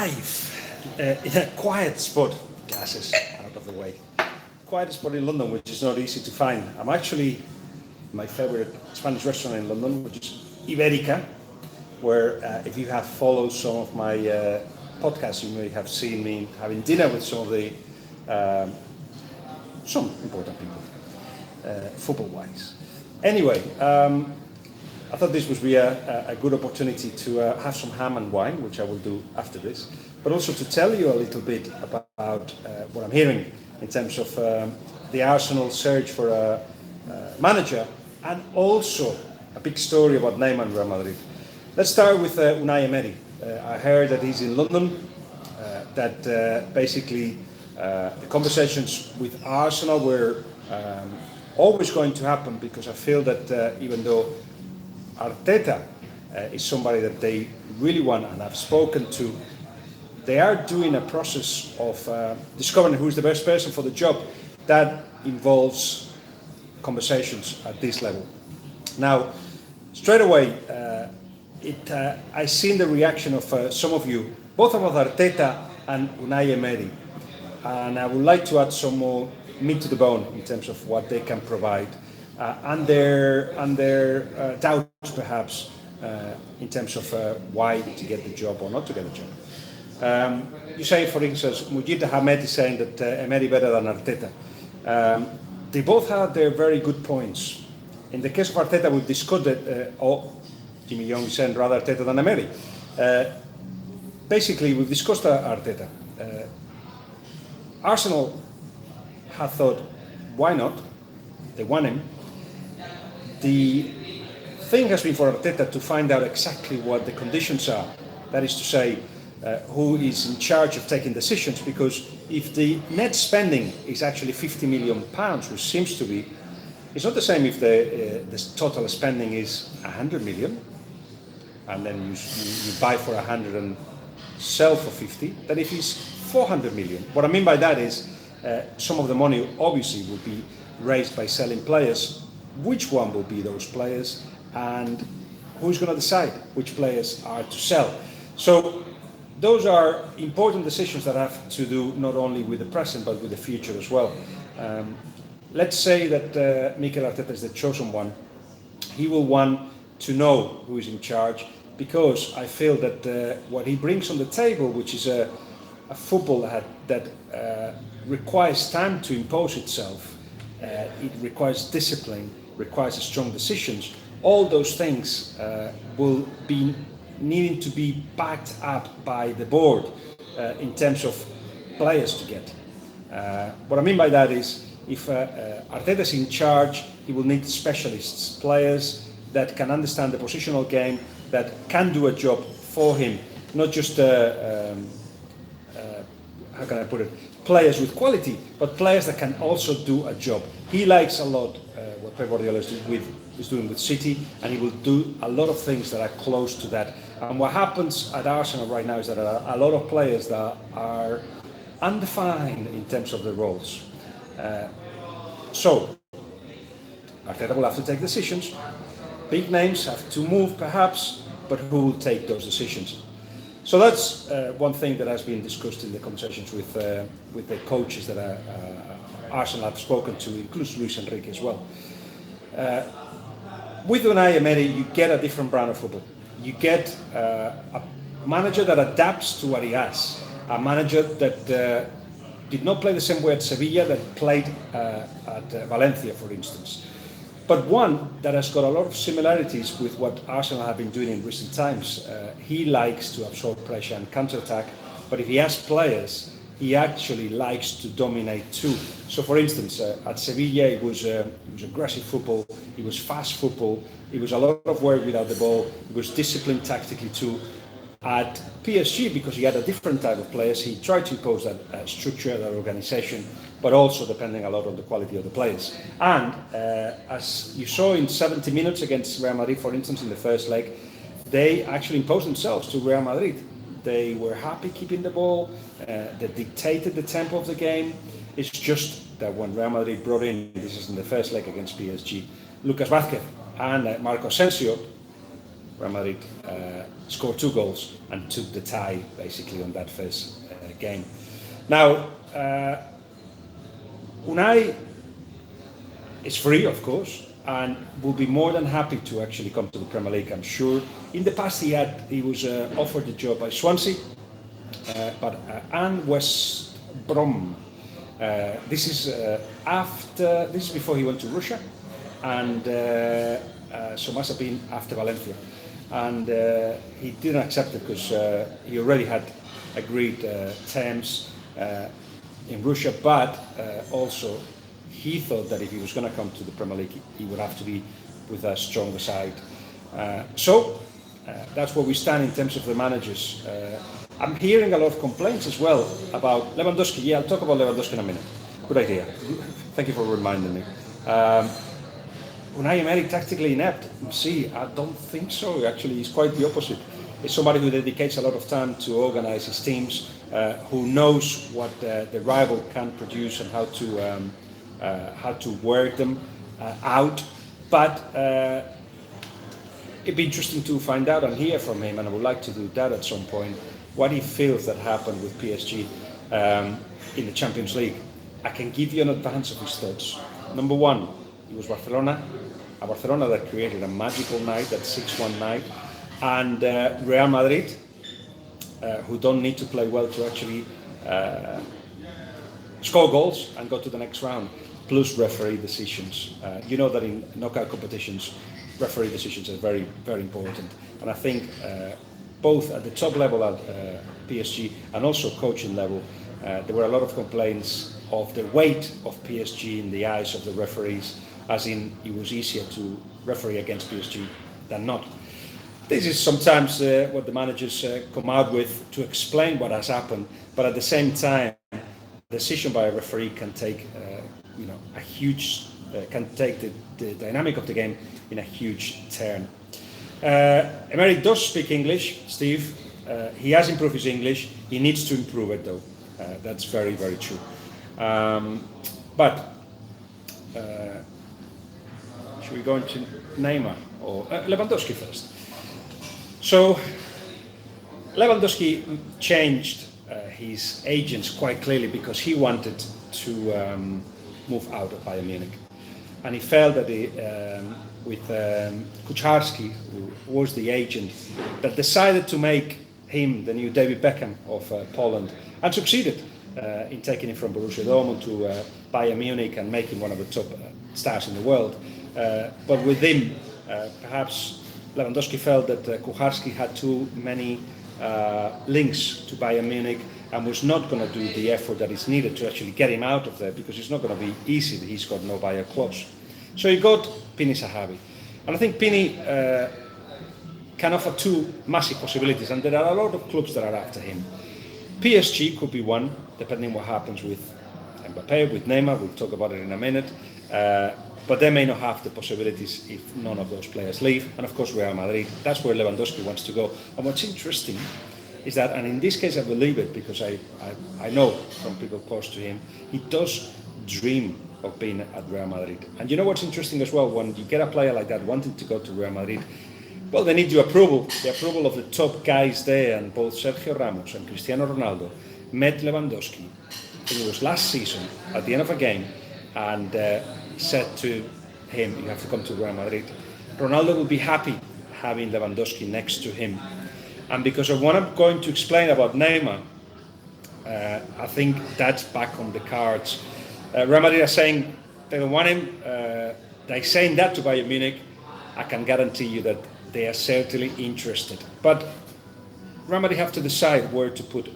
live in a quiet spot, glasses out of the way, quiet spot in London, which is not easy to find. I'm actually in my favorite Spanish restaurant in London, which is Iberica, where if you have followed some of my podcasts, you may have seen me having dinner with some of the some important people, football-wise. Anyway, I thought this would be a good opportunity to have some ham and wine, which I will do after this, but also to tell you a little bit about what I'm hearing in terms of the Arsenal search for a manager, and also a big story about Neymar and Real Madrid. Let's start with Unai Emery. I heard that he's in London, that basically the conversations with Arsenal were always going to happen, because I feel that even though Arteta is somebody that they really want, and I've spoken to, they are doing a process of discovering who's the best person for the job. That involves conversations at this level. Now, straight away, I've seen the reaction of some of you, both about Arteta and Unai Emery, and I would like to add some more meat to the bone in terms of what they can provide, and their doubts perhaps in terms of why to get the job or not to get the job. You say, for instance, Mujib Ahmed is saying that Emery better than Arteta. They both had their very good points. In the case of Arteta, we've discussed it, Jimmy Young is saying rather Arteta than Emery. Basically, we've discussed Arteta. Arsenal had thought, why not? They want him. The thing has been for Arteta to find out exactly what the conditions are. That is to say, who is in charge of taking decisions, because if the net spending is actually £50 million, which seems to be, it's not the same if the total spending is 100 million, and then you buy for 100 and sell for 50, than if it's 400 million. What I mean by that is some of the money obviously will be raised by selling players. Which one will be those players, and who's going to decide which players are to sell? So those are important decisions that have to do not only with the present but with the future as well. Let's say that Mikel Arteta is the chosen one. He will want to know who is in charge, because I feel that what he brings on the table, which is a football that requires time to impose itself, it requires discipline, requires strong decisions. All those things will be needing to be backed up by the board in terms of players to get. What I mean by that is, if Arteta is in charge, he will need specialists, players that can understand the positional game, that can do a job for him, not just how can I put it, players with quality, but players that can also do a job. He likes a lot what Pep Guardiola is doing with City, and he will do a lot of things that are close to that. And what happens at Arsenal right now is that a lot of players that are undefined in terms of the roles. So Arteta will have to take decisions. Big names have to move perhaps, but who will take those decisions? So that's one thing that has been discussed in the conversations with the coaches that Arsenal have spoken to, includes Luis Enrique as well. With Unai Emery, you get a different brand of football. You get a manager that adapts to what he has, a manager that did not play the same way at Sevilla that played at Valencia, for instance, but one that has got a lot of similarities with what Arsenal have been doing in recent times. He likes to absorb pressure and counter-attack, but if he has players, he actually likes to dominate too. So, for instance, at Sevilla, it was aggressive football, it was fast football, it was a lot of work without the ball, it was disciplined tactically too. At PSG, because he had a different type of players, he tried to impose that structure, that organization, but also depending a lot on the quality of the players. And as you saw in 70 minutes against Real Madrid, for instance, in the first leg, they actually imposed themselves to Real Madrid. They were happy keeping the ball, they dictated the tempo of the game. It's just that when Real Madrid brought in, this is in the first leg against PSG, Lucas Vázquez and Marco Asensio, Real Madrid scored 2 goals and took the tie basically on that first game. Now, Unai is free, of course, and will be more than happy to actually come to the Premier League, I'm sure. In the past, he was offered the job by Swansea, and West Brom. This is before he went to Russia, and so must have been after Valencia. And he didn't accept it because he already had agreed terms in Russia, but also he thought that if he was going to come to the Premier League, he would have to be with a stronger side. So that's where we stand in terms of the managers. I'm hearing a lot of complaints as well about Lewandowski. Yeah, I'll talk about Lewandowski in a minute. Good idea. Thank you for reminding me. Unai Emery tactically inept? See, I don't think so. Actually, he's quite the opposite. He's somebody who dedicates a lot of time to organize his teams, who knows what the rival can produce and how to work them out. But it'd be interesting to find out and hear from him, and I would like to do that at some point, what he feels that happened with PSG in the Champions League. I can give you an advance of his thoughts. Number one, it was Barcelona that created a magical night, that 6-1 night, and Real Madrid, who don't need to play well to actually score goals and go to the next round, plus referee decisions. You know that in knockout competitions, referee decisions are very, very important. And I think both at the top level at PSG and also coaching level, there were a lot of complaints of the weight of PSG in the eyes of the referees, as in it was easier to referee against PSG than not. This is sometimes what the managers come out with to explain what has happened, but at the same time, a decision by a referee can take, a huge, can take the dynamic of the game in a huge turn. Emery does speak English, Steve. He has improved his English. He needs to improve it, though. That's very, very true. But should we go into Neymar or Lewandowski first? So Lewandowski changed his agents quite clearly because he wanted to move out of Bayern Munich, and he felt that with Kucharski, who was the agent, that decided to make him the new David Beckham of Poland, and succeeded in taking him from Borussia Dortmund to Bayern Munich and making one of the top stars in the world. But with him, perhaps Lewandowski felt that Kucharski had too many links to Bayern Munich and was not going to do the effort that is needed to actually get him out of there, because it's not going to be easy. He's got no Bayern clause. So he got Pini Zahavi. And I think Pini can offer two massive possibilities, and there are a lot of clubs that are after him. PSG could be one, depending what happens with Mbappe, with Neymar. We'll talk about it in a minute. But they may not have the possibilities if none of those players leave. And of course, Real Madrid. That's where Lewandowski wants to go. And what's interesting is that, and in this case I believe it because I know from people close to him, he does dream of being at Real Madrid. And you know what's interesting as well, when you get a player like that wanting to go to Real Madrid, well, they need your approval, the approval of the top guys there, and both Sergio Ramos and Cristiano Ronaldo met Lewandowski, I think it was last season, at the end of a game, and said to him, you have to come to Real Madrid. Ronaldo will be happy having Lewandowski next to him. And because of what I'm going to explain about Neymar, I think that's back on the cards. Real Madrid are saying they don't want him. They're saying that to Bayern Munich. I can guarantee you that they are certainly interested. But Real Madrid have to decide where to put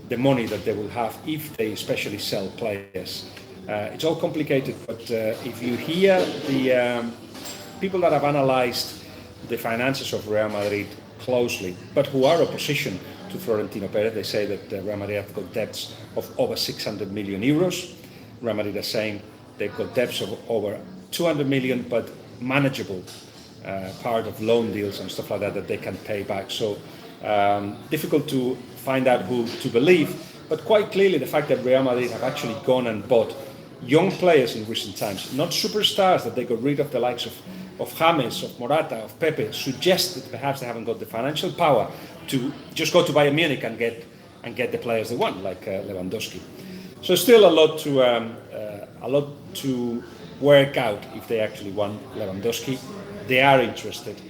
the money that they will have if they especially sell players. It's all complicated, but if you hear the people that have analyzed the finances of Real Madrid closely, but who are opposition to Florentino Perez, they say that Real Madrid have got debts of over 600 million euros. Real Madrid are saying they've got debts of over 200 million, but manageable, part of loan deals and stuff like that that they can pay back. So difficult to find out who to believe, but quite clearly the fact that Real Madrid have actually gone and bought young players in recent times, not superstars, that they got rid of the likes of of James, of Morata, of Pepe suggest that perhaps they haven't got the financial power to just go to Bayern Munich and get the players they want, like Lewandowski. So still a lot to work out if they actually want Lewandowski. They are interested.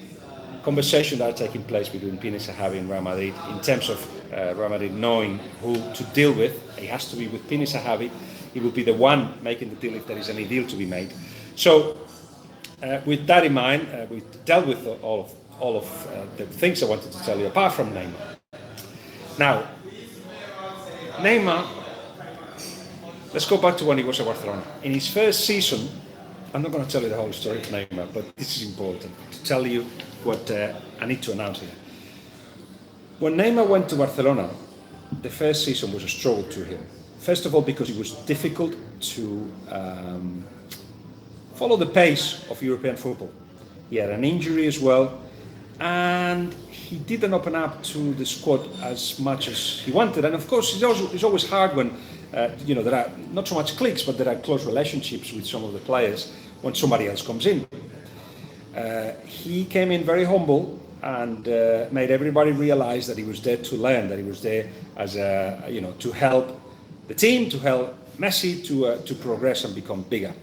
Conversations are taking place between Pini Zahavi and Real Madrid in terms of Real Madrid knowing who to deal with. It has to be with Pini Zahavi. He will be the one making the deal if there is any deal to be made. So with that in mind, we dealt with all of the things I wanted to tell you apart from Neymar. Now, Neymar, let's go back to when he was at Barcelona. In his first season, I'm not going to tell you the whole story of Neymar, but this is important to tell you what I need to announce here. When Neymar went to Barcelona, the first season was a struggle to him. First of all, because it was difficult to follow the pace of European football. He had an injury as well, and he didn't open up to the squad as much as he wanted. And of course, it's always hard when there are not so much cliques, but there are close relationships with some of the players when somebody else comes in. He came in very humble and made everybody realize that he was there to learn, that he was there as to help the team, to help Messi to progress and become bigger.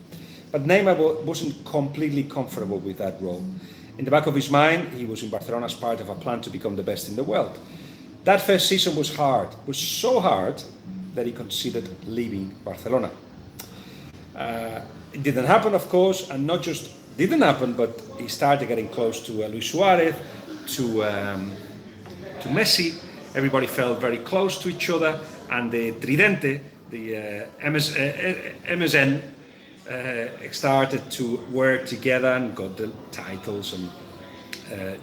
But Neymar wasn't completely comfortable with that role. In the back of his mind, he was in Barcelona as part of a plan to become the best in the world. That first season was hard. It was so hard that he considered leaving Barcelona. It didn't happen, of course, and not just didn't happen, but he started getting close to Luis Suarez, to Messi. Everybody felt very close to each other, and the Tridente, the MSN, started to work together and got the titles and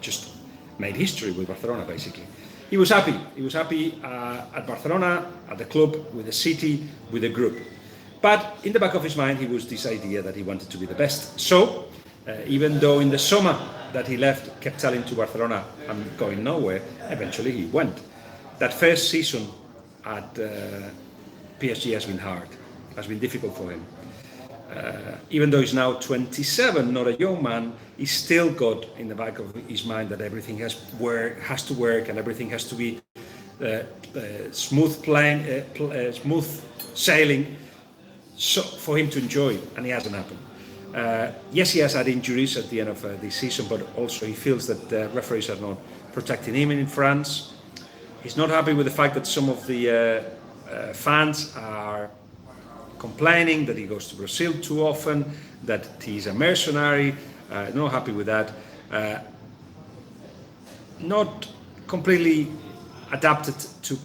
just made history with Barcelona, basically. He was happy. He was happy at Barcelona, at the club, with the city, with the group. But in the back of his mind, he was this idea that he wanted to be the best. So, even though in the summer that he left, kept telling to Barcelona, I'm going nowhere, eventually he went. That first season at PSG has been hard, has been difficult for him. Even though he's now 27, not a young man, he's still got in the back of his mind that everything has to work and everything has to be smooth sailing, so for him to enjoy, and it hasn't happened. Yes, he has had injuries at the end of this season, but also he feels that the referees are not protecting him in France. He's not happy with the fact that some of the fans are complaining that he goes to Brazil too often, that he's a mercenary. Not happy with that. Not completely adapted to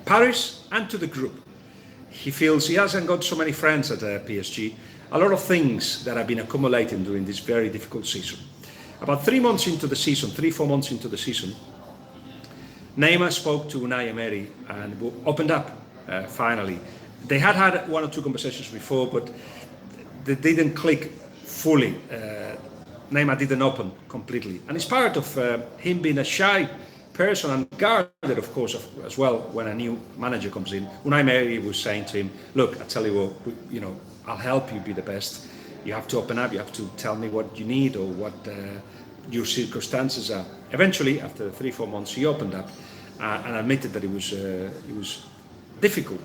Paris and to the group. He feels he hasn't got so many friends at PSG. A lot of things that have been accumulating during this very difficult season. About 4 months into the season, Neymar spoke to Unai Emery and opened up finally. They had one or two conversations before, but they didn't click fully. Neymar didn't open completely. And it's part of him being a shy person and guarded, of course, as well, when a new manager comes in. Unai Emery was saying to him, look, I tell you what, I'll help you be the best. You have to open up, you have to tell me what you need or what your circumstances are. Eventually, after 3-4 months, he opened up and admitted that it was difficult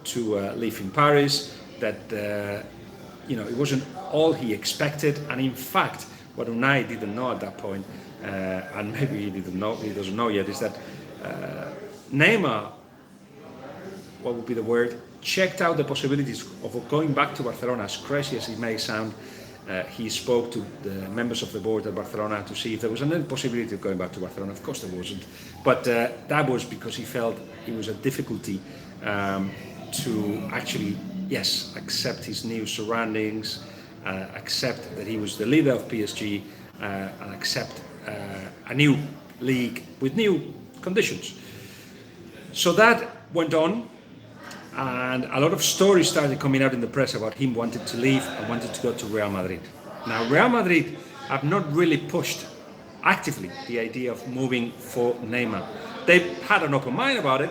to live in Paris, that it wasn't all he expected, and in fact, what Unai didn't know at that point, and maybe he doesn't know yet, is that Neymar, what would be the word, checked out the possibilities of going back to Barcelona. As crazy as it may sound, he spoke to the members of the board at Barcelona to see if there was any possibility of going back to Barcelona. Of course there wasn't, but that was because he felt it was a difficulty to actually, accept his new surroundings, accept that he was the leader of PSG, and accept a new league with new conditions. So that went on, and a lot of stories started coming out in the press about him wanting to leave and wanted to go to Real Madrid. Now, Real Madrid have not really pushed actively the idea of moving for Neymar. They've had an open mind about it.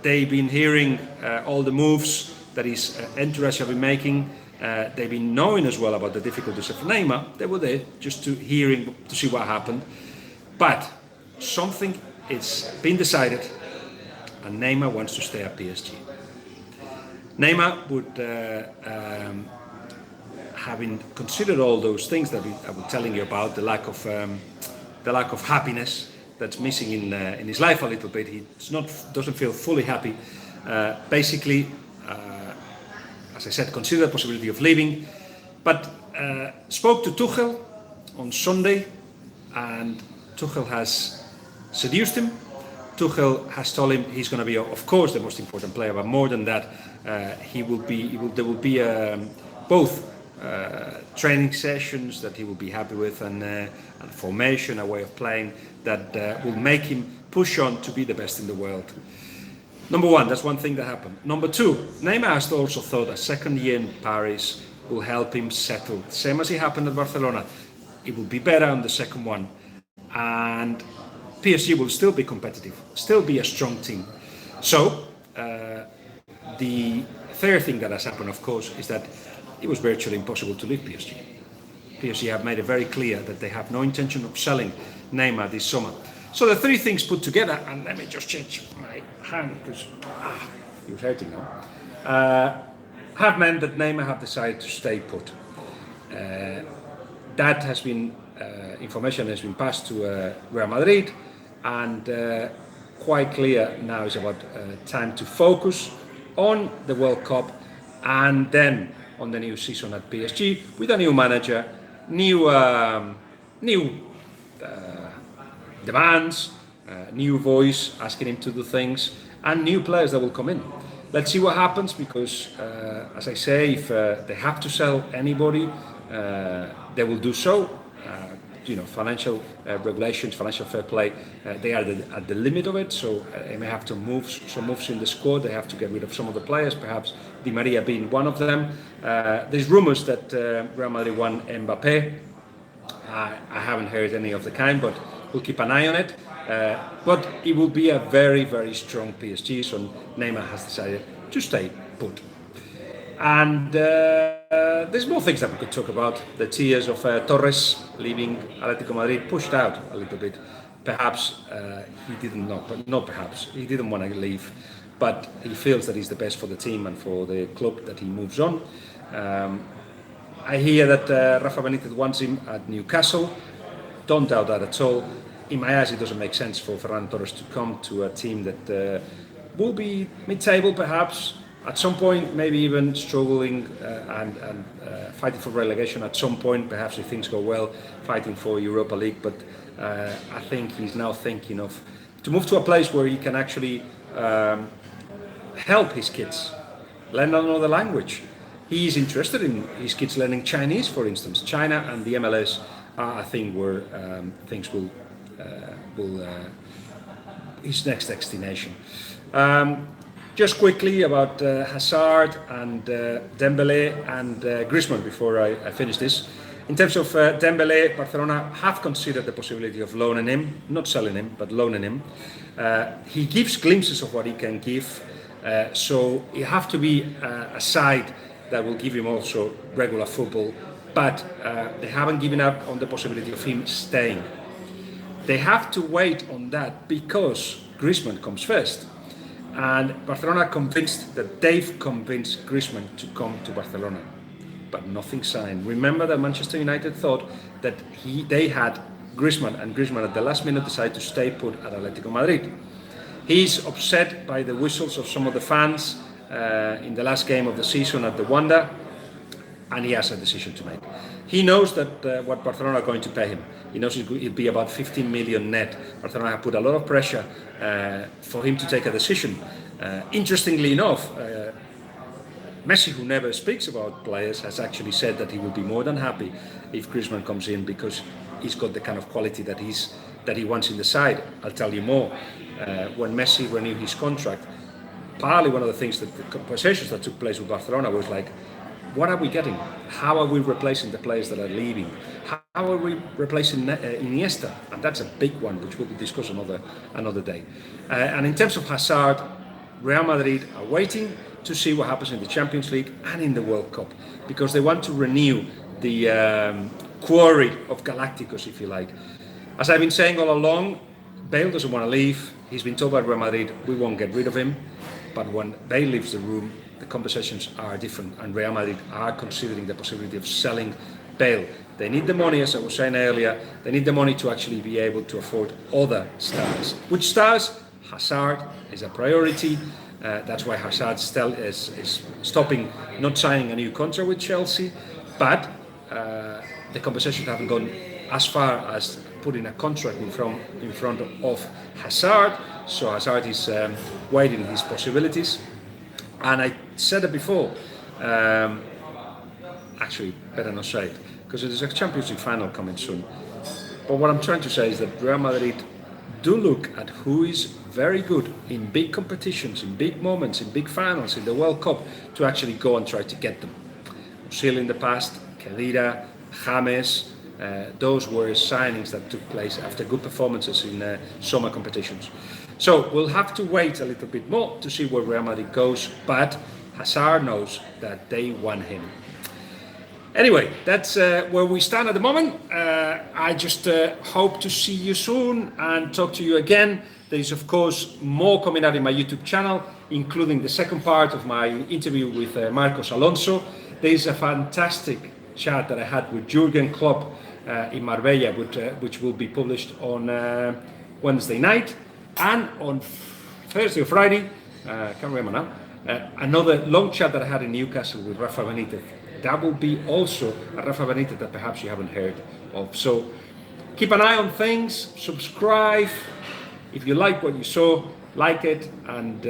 They've been hearing all the moves that his entourage have been making. They've been knowing as well about the difficulties of Neymar. They were there just to hearing to see what happened. But something is been decided, and Neymar wants to stay at PSG. Neymar would, having considered all those things that I was telling you about, the lack of happiness that's missing in his life a little bit. He doesn't feel fully happy. Basically, as I said, considered the possibility of leaving, but spoke to Tuchel on Sunday, and Tuchel has seduced him. Tuchel has told him he's going to be, of course, the most important player, but more than that, there will be both training sessions that he will be happy with, and formation, a way of playing that will make him push on to be the best in the world. Number one, that's one thing that happened. Number two, Neymar has also thought a second year in Paris will help him settle. Same as it happened at Barcelona. It will be better on the second one. And PSG will still be competitive, still be a strong team. So, the third thing that has happened, of course, is that it was virtually impossible to leave PSG. PSG have made it very clear that they have no intention of selling Neymar this summer. So the three things put together, and let me just change my hand because it was hurting now, have meant that Neymar have decided to stay put. That has been, information has been passed to Real Madrid, and quite clear now is about time to focus on the World Cup and then on the new season at PSG with a new manager, new demands, new voice asking him to do things, and new players that will come in. Let's see what happens, because as I say, if they have to sell anybody, they will do so. Financial regulations, financial fair play, they are at the limit of it, so they may have to move some moves in the squad. They have to get rid of some of the players, perhaps Di Maria being one of them. There's rumours that Real Madrid want Mbappe. I haven't heard any of the kind, but we'll keep an eye on it. But it will be a very, very strong PSG, so Neymar has decided to stay put. And there's more things that we could talk about. The tears of Torres leaving Atletico Madrid pushed out a little bit. Perhaps he didn't know, but not perhaps. He didn't want to leave, but he feels that he's the best for the team and for the club that he moves on. I hear that Rafa Benitez wants him at Newcastle. Don't doubt that at all. In my eyes, it doesn't make sense for Ferran Torres to come to a team that will be mid-table perhaps, at some point, maybe even struggling and fighting for relegation at some point, perhaps if things go well, fighting for Europa League. But I think he's now thinking of to move to a place where he can actually help his kids learn another language. He's interested in his kids learning Chinese, for instance. China and the MLS are a thing where things will his next destination. Just quickly about Hazard and Dembélé and Griezmann before I finish this. In terms of Dembélé, Barcelona have considered the possibility of loaning him, not selling him, but loaning him. He gives glimpses of what he can give, so it have to be a side that will give him also regular football, but they haven't given up on the possibility of him staying. They have to wait on that because Griezmann comes first. And Barcelona convinced that they've convinced Griezmann to come to Barcelona, but nothing signed. Remember that Manchester United thought that they had Griezmann, and Griezmann at the last minute decided to stay put at Atletico Madrid. He's upset by the whistles of some of the fans in the last game of the season at the Wanda, and he has a decision to make. He knows that what Barcelona are going to pay him. He knows it'll be about 15 million net. Barcelona have put a lot of pressure for him to take a decision. Interestingly enough, Messi, who never speaks about players, has actually said that he will be more than happy if Griezmann comes in because he's got the kind of quality that he wants in the side. I'll tell you more. When Messi renewed his contract, partly one of the things that the conversations that took place with Barcelona was like, what are we getting? How are we replacing the players that are leaving? How are we replacing Iniesta? And that's a big one, which we'll discuss another day. And in terms of Hazard, Real Madrid are waiting. to see what happens in the Champions League and in the World Cup, because they want to renew the quarry of Galacticos, if you like. As I've been saying all along, Bale doesn't want to leave. He's been told by Real Madrid, we won't get rid of him. But when Bale leaves the room, the conversations are different, and Real Madrid are considering the possibility of selling Bale. They need the money, as I was saying earlier. They need the money to actually be able to afford other stars. Which stars? Hazard is a priority. That's why Hazard still is stopping, not signing a new contract with Chelsea. But the conversations haven't gone as far as putting a contract in front of Hazard. So Hazard is weighing his possibilities. And I said it before, actually better not say it, because there's a Champions League final coming soon. But what I'm trying to say is that Real Madrid do look at who is very good in big competitions, in big moments, in big finals, in the World Cup, to actually go and try to get them. Ozil in the past, Khedira, James, those were signings that took place after good performances in summer competitions. So we'll have to wait a little bit more to see where Real Madrid goes, but Hazard knows that they want him. Anyway, that's where we stand at the moment. I just hope to see you soon and talk to you again. There is, of course, more coming out in my YouTube channel, including the second part of my interview with Marcos Alonso. There is a fantastic chat that I had with Jurgen Klopp in Marbella, which will be published on Wednesday night, and on Thursday or Friday, I can't remember now, another long chat that I had in Newcastle with Rafa Benitez. That will be also a Rafa Benitez that perhaps you haven't heard of. So keep an eye on things, subscribe. If you like what you saw, like it, and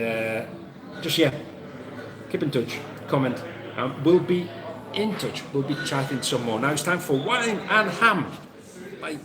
keep in touch, comment, and we'll be in touch. We'll be chatting some more. Now it's time for Wine and Ham. Bye.